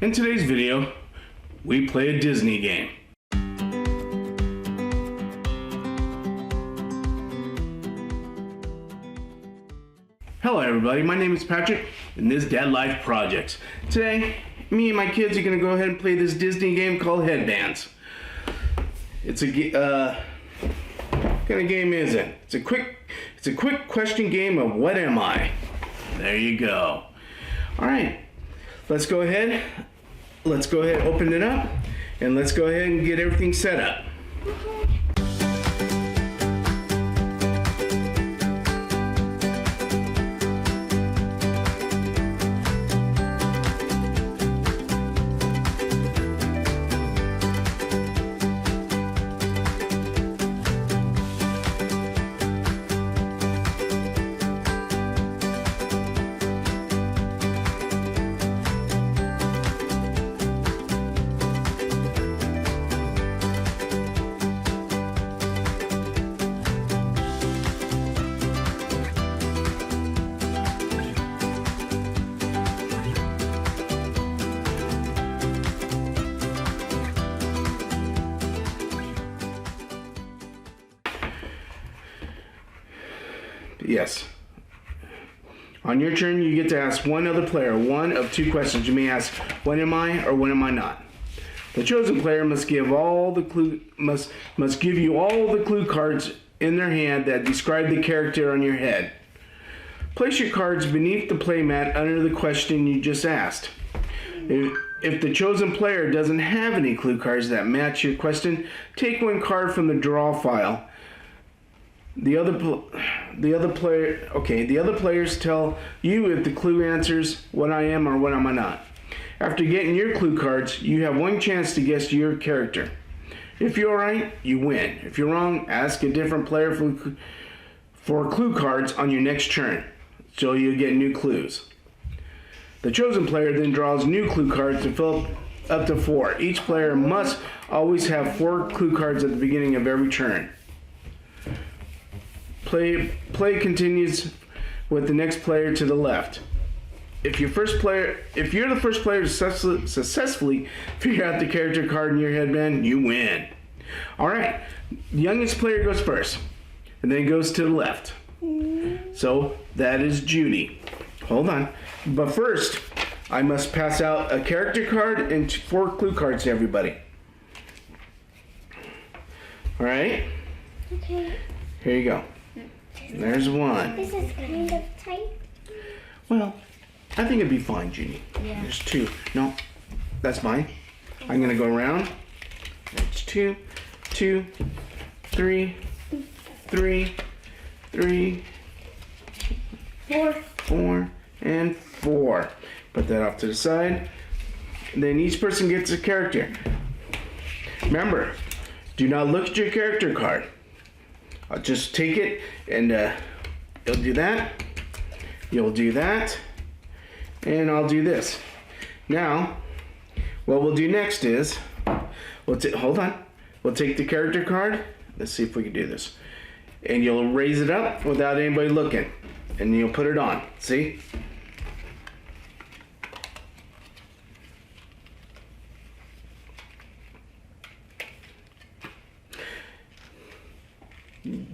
In today's video, we play a Disney game. Hello everybody, my name is Patrick, and this is Dad Life Projects. Today, me and my kids are going to go ahead and play this Disney game called Hedbanz. It's a what kind of game is it? It's a quick question game of what am I? There you go. All right, let's go ahead, open it up, and let's go ahead and get everything set up. Yes. On your turn, you get to ask one other player one of two questions. You may ask, "When am I?" or "When am I not?" The chosen player must give you all the clue cards in their hand that describe the character on your head. Place your cards beneath the playmat under the question you just asked. If the chosen player doesn't have any clue cards that match your question, take one card from the draw file. The other players tell you if the clue answers what I am or what am I not. After getting your clue cards, you have one chance to guess your character. If you're right, you win. If you're wrong, ask a different player for clue cards on your next turn, so you get new clues. The chosen player then draws new clue cards to fill up to 4. Each player must always have 4 clue cards at the beginning of every turn. Play continues with the next player to the left. If you're the first player to successfully figure out the character card in your headband, you win. All right, the youngest player goes first, and then goes to the left. So that is Judy. Hold on, but first I must pass out a character card and 4 clue cards to everybody. All right. Okay. Here you go. There's one. This is kind of tight. Well, I think it'd be fine, Judy. Yeah. There's 2. No, that's fine. I'm gonna go around. There's 2, 2, 3, 3, 3, 4, and 4. Put that off to the side. And then each person gets a character. Remember, do not look at your character card. I'll just take it and you'll do that, you'll do that, and I'll do this. Now, what we'll do next is, hold on, we'll take the character card, let's see if we can do this, and you'll raise it up without anybody looking, and you'll put it on, see?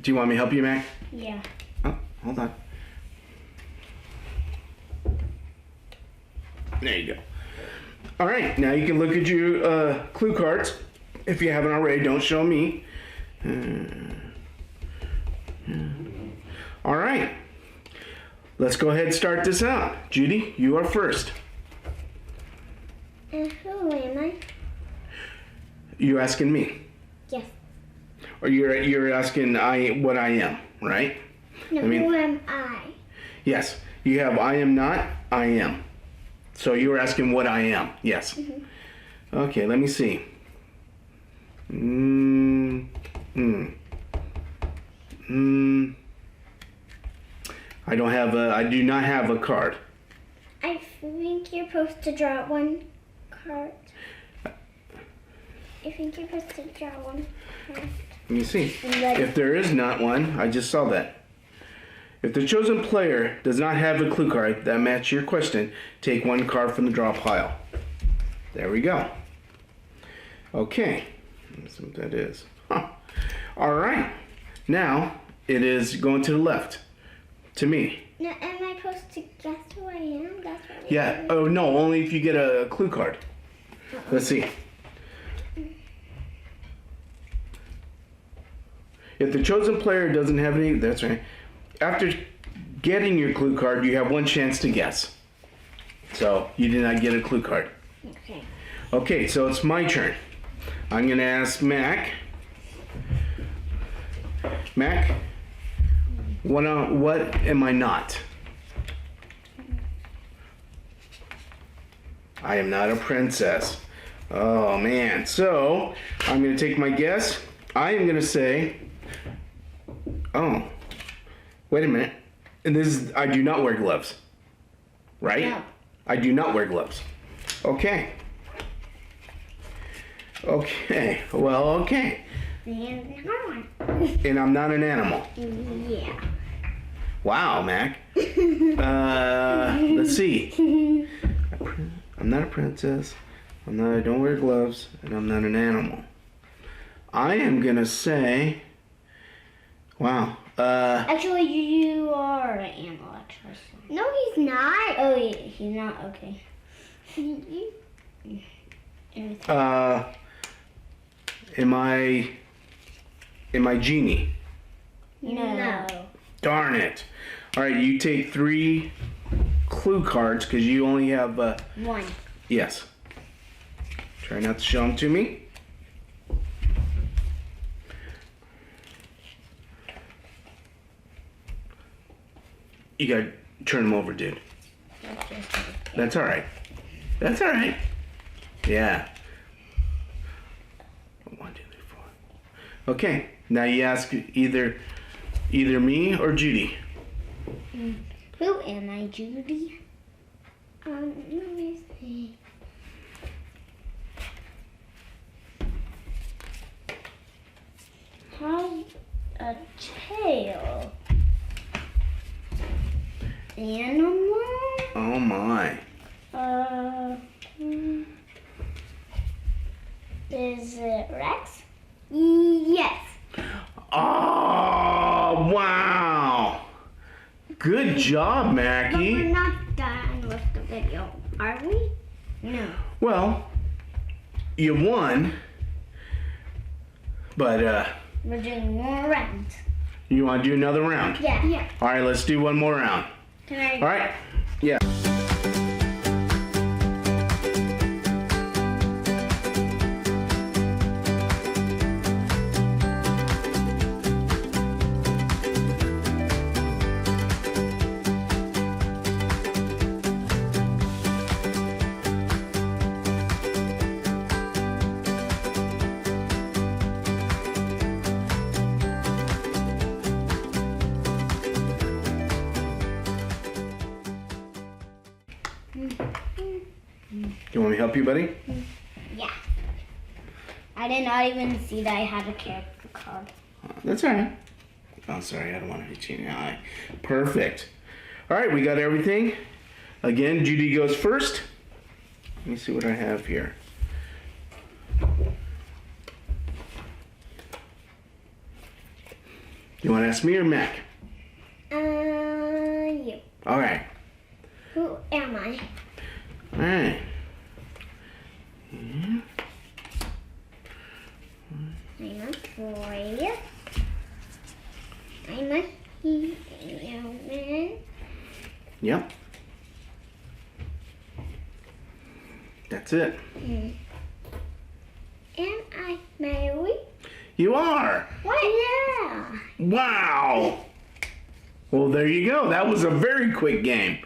Do you want me to help you, Mac? Yeah. Oh, hold on. There you go. All right, now you can look at your clue cards. If you haven't already, don't show me. All right. Let's go ahead and start this out. Judy, you are first. Who am I? You asking me? Yes. Or you're asking what I am, right? No, who am I? Yes, you have I am not, I am. So you were asking what I am, yes. Mm-hmm. Okay, let me see. I do not have a card. I think you're supposed to draw one card. I think you're supposed to draw one card. Let me see. If there is not one, I just saw that. If the chosen player does not have a clue card that matches your question, take one card from the draw pile. There we go. Okay. Let's see what that is. Huh. All right. Now it is going to the left. To me. Now, am I supposed to guess who I am? That's what Yeah. Oh, no. Only if you get a clue card. Let's see. If the chosen player doesn't have any, that's right. After getting your clue card, you have one chance to guess. So you did not get a clue card. Okay. Okay, so it's my turn. I'm gonna ask Mac. Mac, what am I not? I am not a princess. Oh man. So I'm gonna take my guess. I am gonna say, oh, wait a minute. And this is, I do not wear gloves. Right? No. I do not wear gloves. Okay. Okay. Well, okay. And I'm not an animal. Yeah. Wow, Mac. Let's see. I'm not a princess. I don't wear gloves, and I'm not an animal. I am gonna say, wow. Actually, you are an animal, actually. No, he's not. Oh, he's not. Okay. Am I genie? No. Darn it. All right, you take 3 clue cards because you only have 1. Yes. Try not to show them to me. You gotta turn them over, dude. That's all right. That's all right. Yeah. 1, 2, 3, 4. Okay. Now you ask either me or Judy. Who am I, Judy? Let me see. Have a tail. Animal? Oh my. Is it Rex? Yes. Oh, wow. Good job, But we're Mackie. not done with the video, are we? No. Well, you won, but We're doing more rounds. you want to do another round? Yeah. All right, let's do one more round. Can I? All right. Yeah. You want me to help you, buddy? Yeah. I did not even see that I had a character card. That's all right. Oh, sorry, I don't want to hit you in the eye. Perfect. All right, we got everything. Again, Judy goes first. Let me see what I have here. You want to ask me or Mac? You. All right. Who am I? All right. I'm a boy. I'm a human. Yep. That's it. Am I married? You are. What? Yeah. Wow. Well, there you go. That was a very quick game.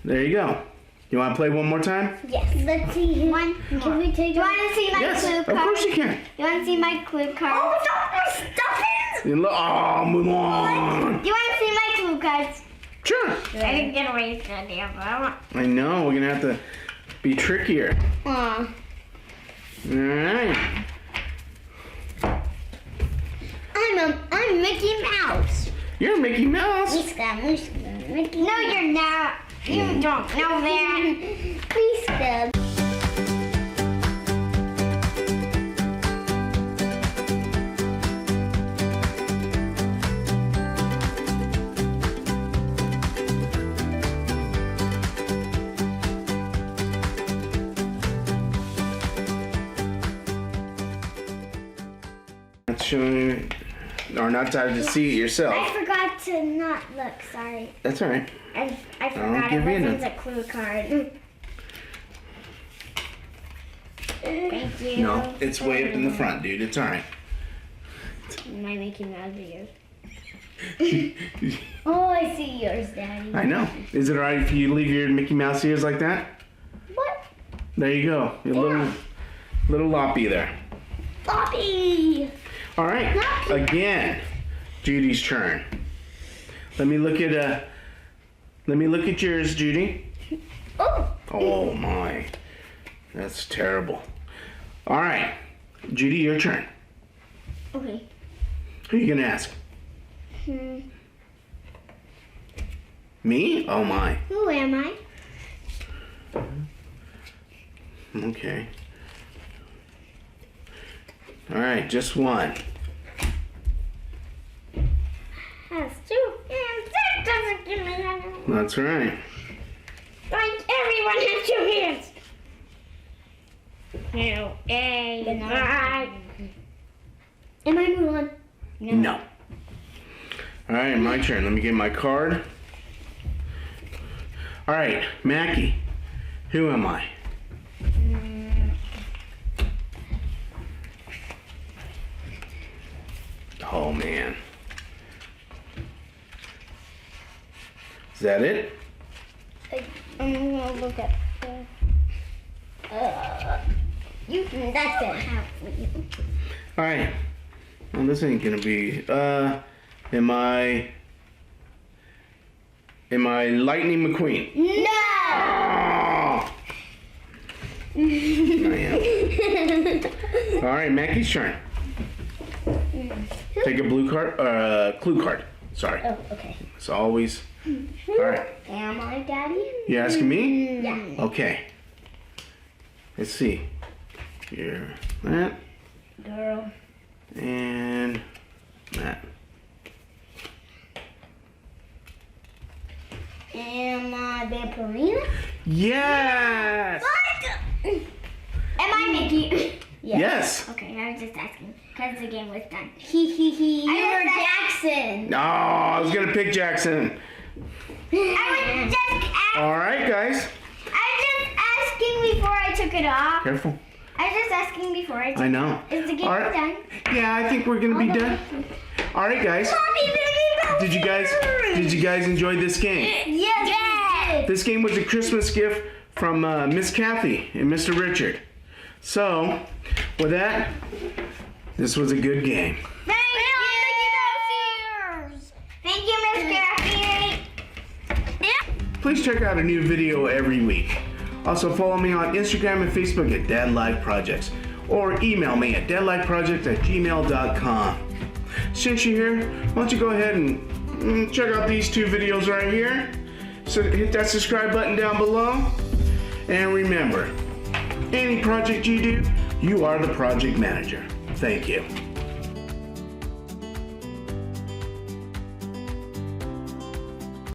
There you go. You want to play one more time? Yes. Let's see. One. Can we take? Do you want to see my Yes, clue of card? course you can. You want to see my clue card? Oh, don't stop it! You look, oh, move on. Do you want to see my clue cards? Sure. I didn't get away with that damn. I know. We're gonna have to be trickier. Aw. All right. I'm Mickey Mouse. You're Mickey Mouse. Mickey. No, you're not. You don't know that. Please stop. It's showing, or not time to see it yourself. I forgot to not look. Sorry. That's all right. I forgot it wasn't a clue card. Thank you. No, it's way up in the front, dude. It's all right. My Mickey Mouse ears. Oh, I see yours, Daddy. I know. Is it all right if you leave your Mickey Mouse ears like that? What? There you go. Your little loppy there. Floppy. All right. Loppy. Again, Judy's turn. Let me look at yours, Judy. Oh. Oh my. That's terrible. All right. Judy, your turn. Okay. Who are you gonna ask? Me? Oh my. Who am I? Okay. All right, just one. Has two hands. That doesn't give me that. That's right. Like everyone has two hands. No. Am I Mulan? No. All right, my turn. Let me get my card. All right, Mackie. Who am I? Oh man. Is that it? I'm gonna look at. That's gonna happen. All right. Well, this ain't gonna be. Am I Lightning McQueen? No. Oh! I am. All right, Mackie's turn. Take a clue card. Sorry. Oh, okay. It's always. All right. Am I, Daddy? You asking me? Yeah. Okay. Let's see. Here, Matt. Girl. And Matt. Am I Vampirina? Yes. What? Am I Mickey? Yes. Okay, I was just asking because the game was done. He. I was Jackson. No, I was gonna pick Jackson. I was just asking. All right, guys. I was just asking before I took it off. Careful. I was just asking before I took I know. Is the game All right. done? Yeah, I think we're gonna be done. All right, guys. Did you guys enjoy this game? Yes. This game was a Christmas gift from Miss Kathy and Mr. Richard. So, with that, this was a good game. Thank you, Miss Kathy. Please check out a new video every week. Also follow me on Instagram and Facebook at Dad Life Projects, or email me at dadlifeproject@gmail.com. Since you're here, why don't you go ahead and check out these two videos right here. So hit that subscribe button down below. And remember, any project you do, you are the project manager. Thank you.